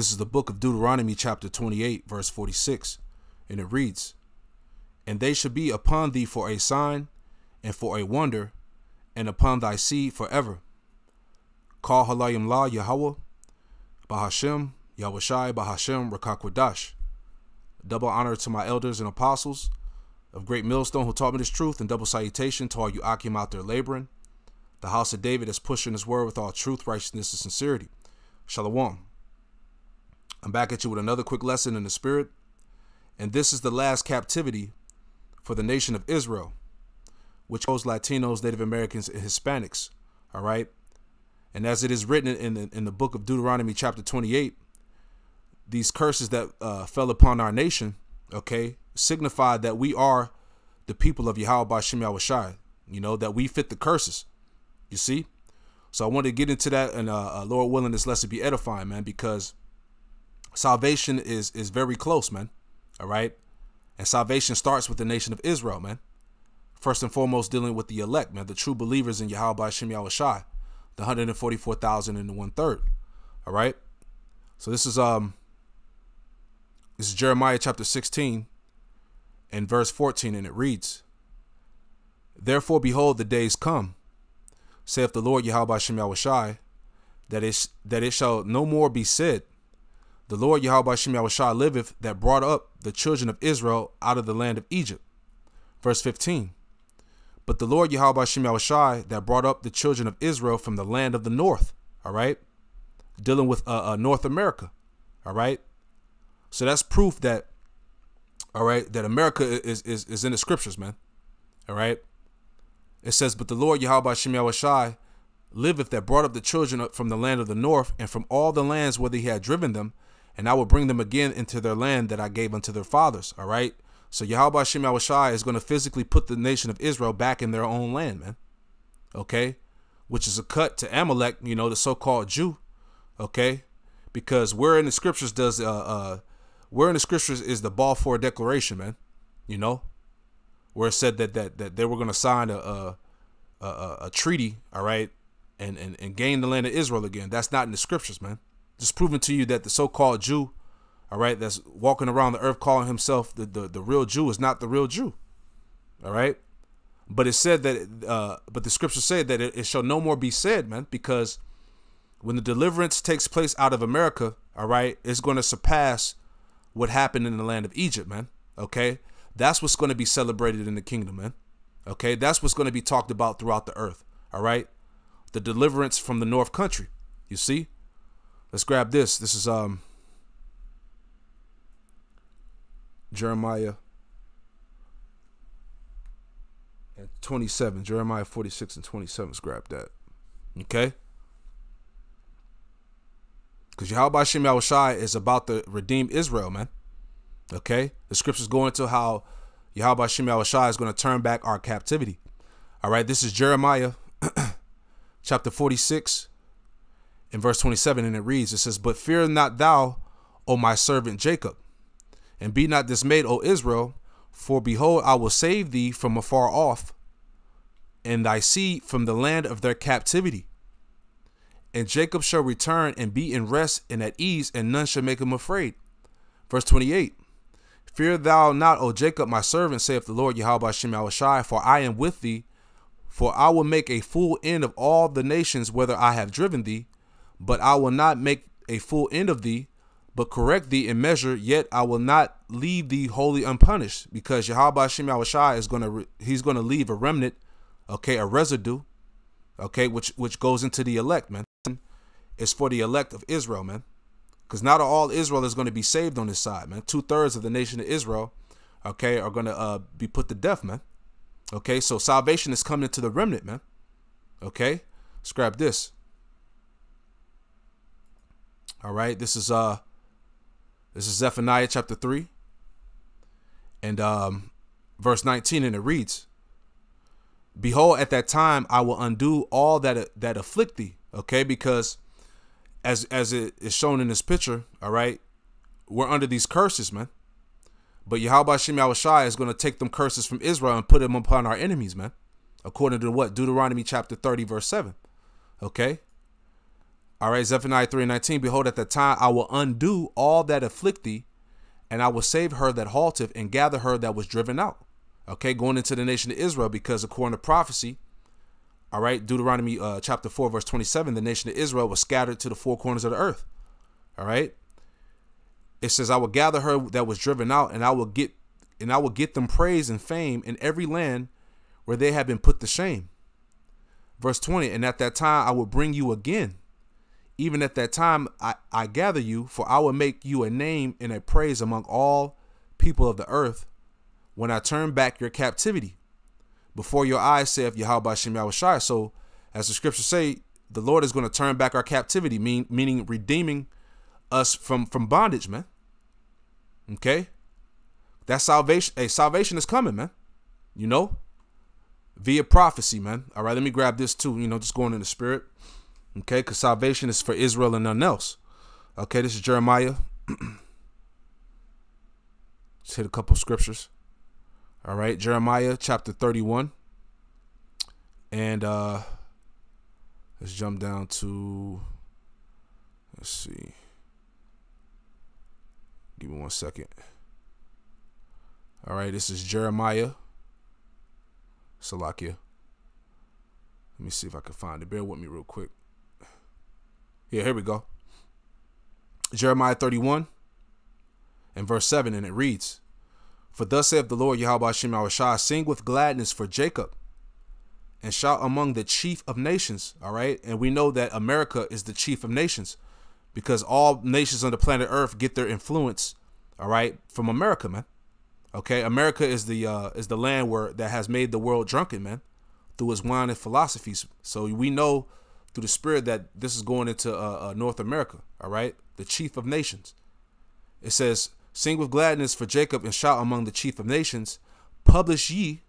This is the book of Deuteronomy chapter 28 verse 46, and it reads, "And they shall be upon thee for a sign and for a wonder, and upon thy seed forever. Kal halayim la Yahweh, Bahashem, Yahushai, Bahashem, Rakakwadash. Double honor to my elders and apostles of Great Millstone who taught me this truth, and double salutation to all you Akim out there laboring. The house of David is pushing his word with all truth, righteousness, and sincerity. Shalom. I'm back at you with another quick lesson in the spirit, and this is the last captivity for the nation of Israel, which shows Latinos, Native Americans, and Hispanics. All right. And as it is written in the book of Deuteronomy chapter 28, these curses that fell upon our nation, okay, signify that we are the people of Yahweh Ba'Shem Yahushai, you know, that we fit the curses, you see? So I want to get into that, and Lord willing, this lesson be edifying, man, because salvation is very close, man, all right? And salvation starts with the nation of Israel, man. First and foremost, dealing with the elect, man, the true believers in Yahweh Ba'Shem Yahushai, the 144,000 and the 1/3, all right? So this is Jeremiah chapter 16 and verse 14, and it reads, "Therefore, behold, the days come, saith the Lord Yahweh Ba'Shem Yahushai, that it shall no more be said, the Lord Yahweh Ba'Shem Yahushai liveth, that brought up the children of Israel out of the land of Egypt." Verse 15, "But the Lord Yahweh Ba'Shem Yahushai, that brought up the children of Israel from the land of the north," all right, dealing with North America, all right. So that's proof that, all right, that America is in the scriptures, man. All right. It says, "But the Lord Yahweh Ba'Shem Yahushai liveth, that brought up the children up from the land of the north, and from all the lands whither he had driven them, and I will bring them again into their land that I gave unto their fathers." All right. So Yahweh Ba'Shem Yahushai is going to physically put the nation of Israel back in their own land, man. Okay. Which is a cut to Amalek, you know, the so-called Jew. Okay. Because where in the scriptures is the Balfour Declaration, man, you know, where it said that they were going to sign a treaty, all right, and gain the land of Israel again. That's not in the scriptures, man. Just proving to you that the so-called Jew, all right, that's walking around the earth calling himself the real Jew is not the real Jew, all right. But it said that, but the scriptures say that it shall no more be said, man, because when the deliverance takes place out of America, all right, it's going to surpass what happened in the land of Egypt, man. Okay. That's what's going to be celebrated in the kingdom, man. Okay. That's what's going to be talked about throughout the earth. All right. The deliverance from the north country. You see, let's grab this. This is, Jeremiah 27, Jeremiah 46 and 27. Let's grab that. Okay. Because Yahweh Ba'Shem Yahushai is about to redeem Israel, man. Okay. The scriptures go into how Yahweh Ba'Shem Yahushai is going to turn back our captivity. All right. This is Jeremiah chapter 46 and verse 27. And it reads, it says, "But fear not thou, O my servant Jacob, and be not dismayed, O Israel, for behold, I will save thee from afar off, and thy seed from the land of their captivity. And Jacob shall return and be in rest and at ease, and none shall make him afraid." Verse 28, "Fear thou not, O Jacob, my servant, saith the Lord Yahweh Ba'Shem Yahushai, for I am with thee, for I will make a full end of all the nations whither I have driven thee, but I will not make a full end of thee, but correct thee in measure, yet I will not leave thee wholly unpunished," because Yahweh Ba'Shem Yahushai is he's going to leave a remnant, okay, a residue, okay, which goes into the elect, man. It's for the elect of Israel, man, because not all Israel is going to be saved on this side, man. 2/3 of the nation of Israel, okay, are going to be put to death, man. Okay, so salvation is coming to the remnant, man. Okay, let's grab this. All right, this is Zephaniah chapter 3 and verse 19, and it reads, "Behold, at that time I will undo all that afflict thee." Okay, because as it is shown in this picture, all right, we're under these curses, man. But Yahweh Ba'Shem Yahushai is going to take them curses from Israel and put them upon our enemies, man. According to what? Deuteronomy chapter 30, verse 7. Okay. All right, Zephaniah 3:19. Behold, at that time I will undo all that afflict thee, and I will save her that halteth, and gather her that was driven out. Okay, going into the nation of Israel, because according to prophecy, all right, Deuteronomy chapter 4, verse 27, the nation of Israel was scattered to the four corners of the earth. All right. It says, I will gather her that was driven out, and I will get them praise and fame in every land where they have been put to shame. Verse 20, and at that time I will bring you again. Even at that time I gather you, for I will make you a name and a praise among all people of the earth, when I turn back your captivity before your eyes, saith Yahweh Shem Yahushai. So as the scriptures say, the Lord is going to turn back our captivity, meaning redeeming us from bondage, man. Okay, that's salvation. Hey, salvation is coming, man. You know, via prophecy, man. All right, let me grab this too. You know, just going in the spirit. Okay, because salvation is for Israel and none else. Okay, this is Jeremiah. Let's hit a couple scriptures. All right, Jeremiah chapter 31. And let's jump down to, let's see. Give me 1 second. All right, this is Jeremiah. Salakia. Let me see if I can find it. Bear with me real quick. Yeah, here we go. Jeremiah 31 and verse 7, and it reads, for thus saith the Lord Yahweh Shem Yahushai, sing with gladness for Jacob, and shout among the chief of nations. All right, and we know that America is the chief of nations, because all nations on the planet Earth get their influence, all right, from America, man. Okay, America is the land that has made the world drunken, man, through its wine and philosophies. So we know through the spirit that this is going into North America, all right, the chief of nations. It says, sing with gladness for Jacob, and shout among the chief of nations. Publish ye,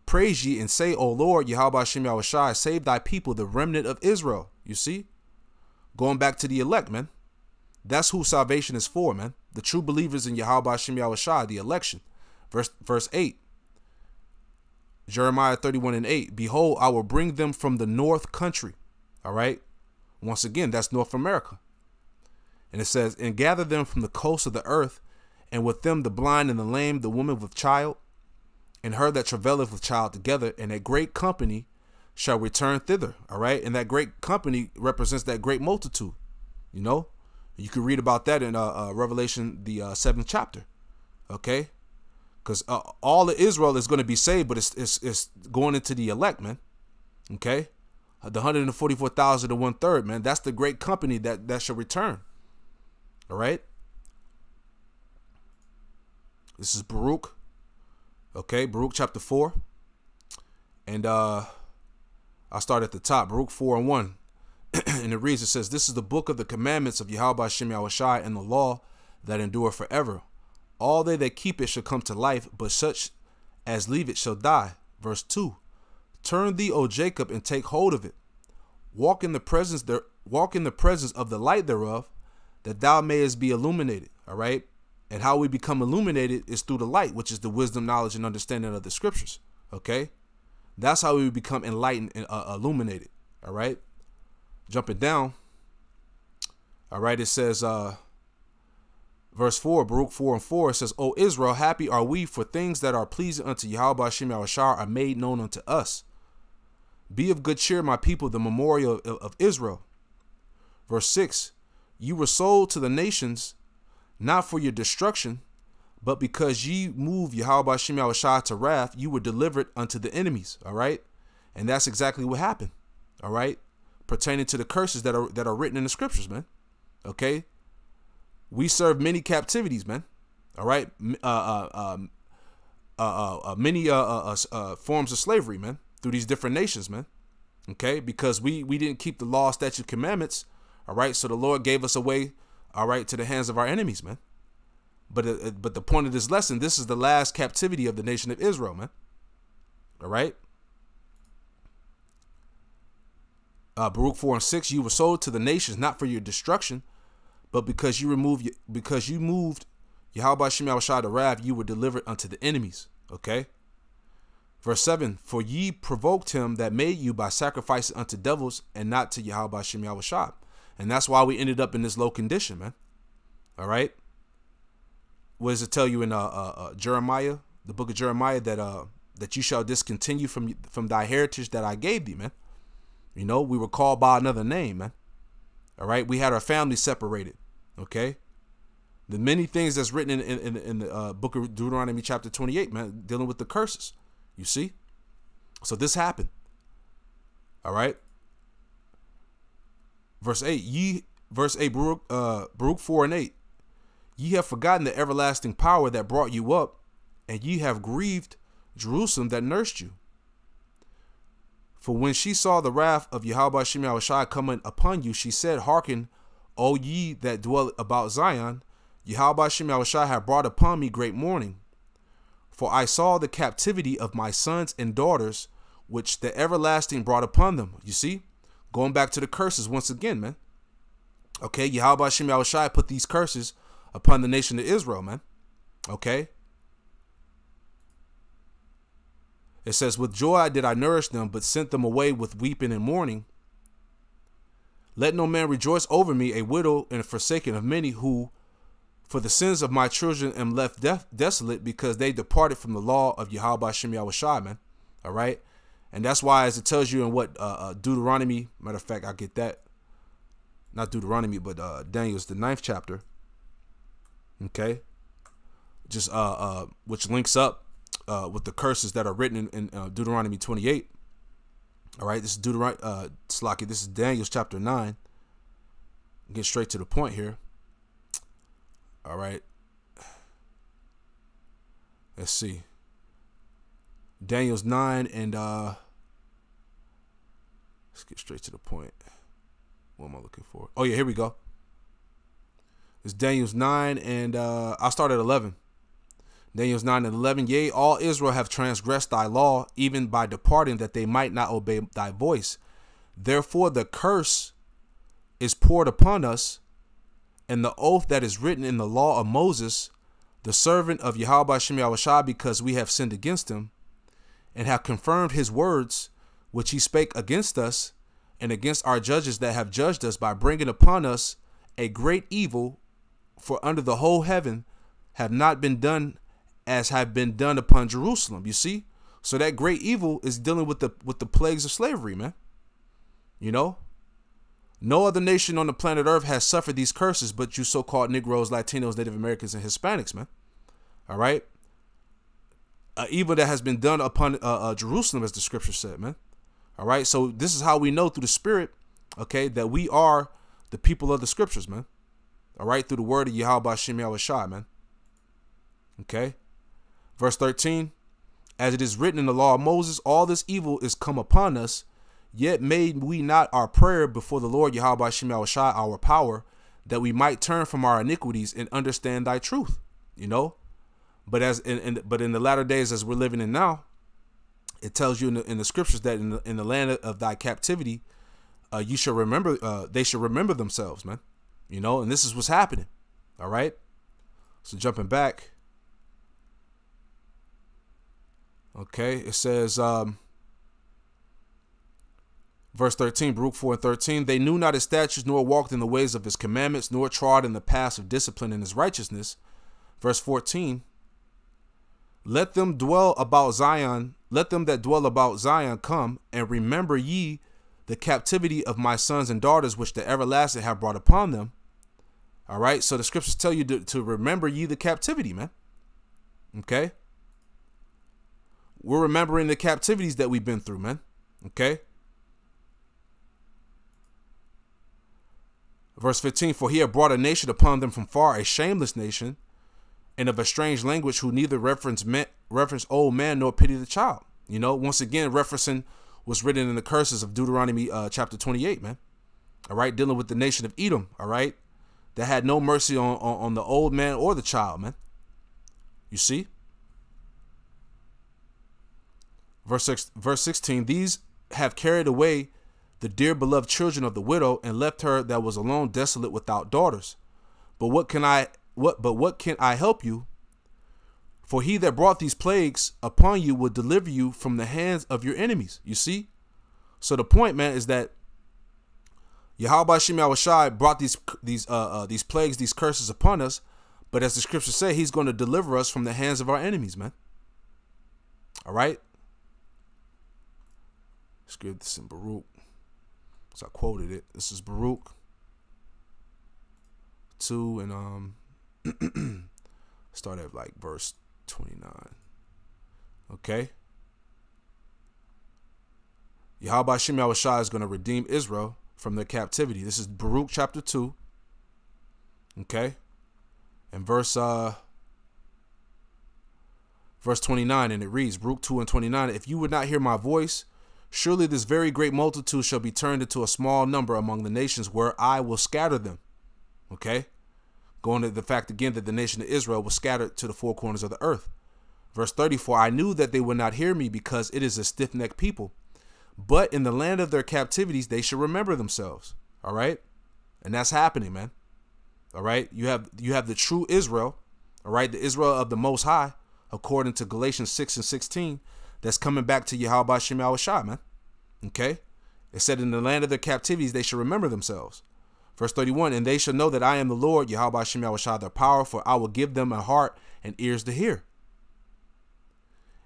praise ye, and say, O Lord, Yahweh Shem Yahushai, save thy people, the remnant of Israel. You see? Going back to the elect, man. That's who salvation is for, man. The true believers in Yahweh Shem Yahushai, the election. Verse 8. Jeremiah 31 and 8. Behold, I will bring them from the north country. All right? Once again, that's North America. And it says, and gather them from the coast of the earth, and with them the blind and the lame, the woman with child, and her that travaileth with child together, and a great company shall return thither. All right. And that great company represents that great multitude. You know, you can read about that in Revelation, the 7th chapter. Okay. Because all of Israel is going to be saved, but it's going into the elect, man. Okay. The 144,000 to 1/3, man. That's the great company that shall return. All right. This is Baruch. Okay, Baruch chapter 4. And I'll start at the top. Baruch 4 and 1. And it reads, it says, this is the book of the commandments of Yahweh Shem Yahushai, and the law that endure forever. All they that keep it shall come to life, but such as leave it shall die. Verse 2. Turn thee, O Jacob, and take hold of it. Walk in the presence of the light thereof, that thou mayest be illuminated. All right. And how we become illuminated is through the light, which is the wisdom, knowledge, and understanding of the scriptures. Okay. That's how we become enlightened and illuminated. All right. Jumping down. All right. It says, verse 4, Baruch 4 and 4, it says, O Israel, happy are we, for things that are pleasing unto Yahweh Shem Yahushai are made known unto us. Be of good cheer, my people, the memorial of Israel. Verse 6, you were sold to the nations, not for your destruction, but because ye moved Yahweh Shem Yahushai to wrath, you were delivered unto the enemies. All right. And that's exactly what happened. All right. Pertaining to the curses that are written in the scriptures, man. Okay. We serve many captivities, man. All right. Many forms of slavery, man, through these different nations, man. Okay. Because we didn't keep the law, statute, commandments. All right. So the Lord gave us away, all right, to the hands of our enemies, man. But the point of this lesson, this is the last captivity of the nation of Israel, man. All right. Baruch 4 and 6, you were sold to the nations, not for your destruction, but because you moved Yahweh Shem Yahushai to wrath, you were delivered unto the enemies. Okay. Verse 7, for ye provoked him that made you by sacrificing unto devils, and not to Yahweh Shem Yahushai. And that's why we ended up in this low condition, man. All right. What does it tell you in Jeremiah, the book of Jeremiah, that you shall discontinue from thy heritage that I gave thee, man? You know, we were called by another name, man. All right. We had our family separated. Okay. The many things that's written in the book of Deuteronomy chapter 28, man, dealing with the curses. You see? So this happened. All right. Verse 8, Baruch 4 and 8. Ye have forgotten the everlasting power that brought you up, and ye have grieved Jerusalem that nursed you. For when she saw the wrath of Yahweh Shem Yahushai coming upon you, she said, Hearken, O ye that dwell about Zion, Yahweh Shem Yahushai have brought upon me great mourning. For I saw the captivity of my sons and daughters, which the everlasting brought upon them. You see? Going back to the curses once again, man. Okay, Yahweh Shem Yahushai put these curses upon the nation of Israel, man. Okay. It says, with joy did I nourish them, but sent them away with weeping and mourning. Let no man rejoice over me, a widow and forsaken of many, who for the sins of my children am left desolate, because they departed from the law of Yahweh Shem Yahushai, man. All right. And that's why, as it tells you in what Deuteronomy, matter of fact, I get that. Not Deuteronomy, but Daniel's the 9th chapter. Okay. Just which links up with the curses that are written in Deuteronomy 28. All right. This is this is Daniel's chapter 9. Get straight to the point here. All right. Let's see. Daniel's 9 and let's get straight to the point. What am I looking for? Oh yeah, here we go. It's Daniel's 9 and I'll start at 11. Daniel's 9 and 11. Yea, all Israel have transgressed thy law, even by departing, that they might not obey thy voice. Therefore the curse is poured upon us, and the oath that is written in the law of Moses, the servant of Yahweh Shem Yahushai, because we have sinned against him, and have confirmed his words, which he spake against us, and against our judges that have judged us, by bringing upon us a great evil. For under the whole heaven have not been done as have been done upon Jerusalem. You see? So that great evil is dealing with the plagues of slavery, man. You know? No other nation on the planet Earth has suffered these curses but you so-called Negroes, Latinos, Native Americans, and Hispanics, man. All right? Evil that has been done upon Jerusalem, as the scripture said, man. All right? So this is how we know through the Spirit, okay, that we are the people of the scriptures, man. All right? Through the word of Yahweh Shem Yahushai, man. Okay? Verse 13, as it is written in the law of Moses, all this evil is come upon us, yet made we not our prayer before the Lord Yahweh Shem Yahushai our power, that we might turn from our iniquities and understand thy truth. You know, but in the latter days, as we're living in now, it tells you in the scriptures that in the land of thy captivity, you shall remember. They should remember themselves, man. You know, and this is what's happening. All right. So jumping back. Okay, it says. Verse 13, Baruch 4 and 13, they knew not his statutes, nor walked in the ways of his commandments, nor trod in the paths of discipline in his righteousness. Verse 14, let them dwell about Zion, let them that dwell about Zion come, and remember ye the captivity of my sons and daughters, which the everlasting have brought upon them. All right, so the scriptures tell you to remember ye the captivity, man. Okay? We're remembering the captivities that we've been through, man. Okay? Verse 15, for he had brought a nation upon them from far, a shameless nation, and of a strange language, who neither reference old man nor pity the child. You know, once again, referencing what's written in the curses of Deuteronomy chapter 28, man. All right, dealing with the nation of Edom, all right, that had no mercy on the old man or the child, man. You see? Verse 16, these have carried away the dear beloved children of the widow, and left her that was alone, desolate, without daughters. But what can I help you? For he that brought these plagues upon you will deliver you from the hands of your enemies. You see? So the point, man, is that Yahweh Shem Yahushai brought these plagues, these curses upon us, but as the scriptures say, he's going to deliver us from the hands of our enemies, man. All right? Let's get this in Baruch. So I quoted it. This is Baruch 2 and start at like verse 29. Okay? Yahweh Shem Yahushai is going to redeem Israel from their captivity. This is Baruch chapter 2. Okay? And verse 29, and it reads, Baruch 2 and 29, if you would not hear my voice, surely this very great multitude shall be turned into a small number among the nations where I will scatter them. Okay? Going to the fact again that the nation of Israel was scattered to the four corners of the earth. Verse 34, I knew that they would not hear me because it is a stiff-necked people. But in the land of their captivities, they should remember themselves. All right? And that's happening, man. All right? You have the true Israel, all right? The Israel of the Most High, according to Galatians 6 and 16, that's coming back to Yahweh Shem Yahushai, man. Okay? It said in the land of their captivities, they should remember themselves. Verse 31, and they shall know that I am the Lord, Yahweh Shem Yahushai, their power, for I will give them a heart and ears to hear.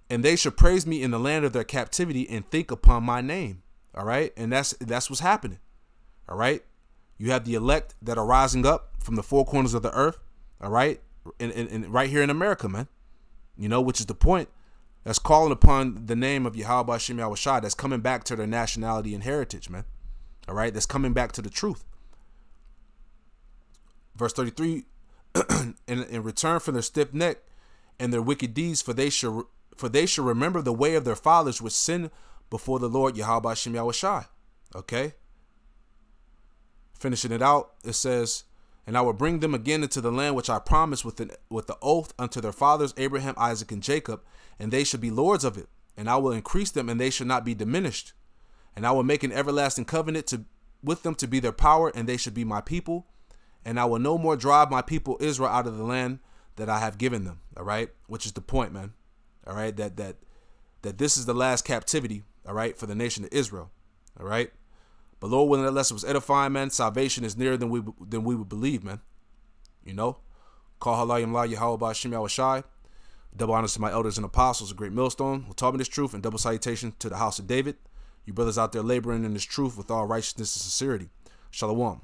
And they shall praise me in the land of their captivity and think upon my name. All right? And that's what's happening. All right? You have the elect that are rising up from the four corners of the earth. All right? And right here in America, man. You know, which is the point. That's calling upon the name of Yahweh Shem Yahushai. That's coming back to their nationality and heritage, man. All right? That's coming back to the truth. Verse 33, in return for their stiff neck and their wicked deeds, for they shall remember the way of their fathers which sinned before the Lord Yahweh Shem Yahushai. Okay? Finishing it out, it says, and I will bring them again into the land which I promised with the oath unto their fathers Abraham, Isaac, and Jacob, and they shall be lords of it. And I will increase them, and they shall not be diminished. And I will make an everlasting covenant with them to be their power, and they shall be my people. And I will no more drive my people Israel out of the land that I have given them. All right? Which is the point, man. All right? That this is the last captivity, all right, for the nation of Israel. All right? But Lord willing, that lesson was edifying, man. Salvation is nearer than we would believe, man. You know? Call halayim la Yahweh Shem Yahushai. Double honors to my elders and apostles, a great millstone who taught me this truth, and double salutation to the house of David. You brothers out there laboring in this truth with all righteousness and sincerity. Shalom.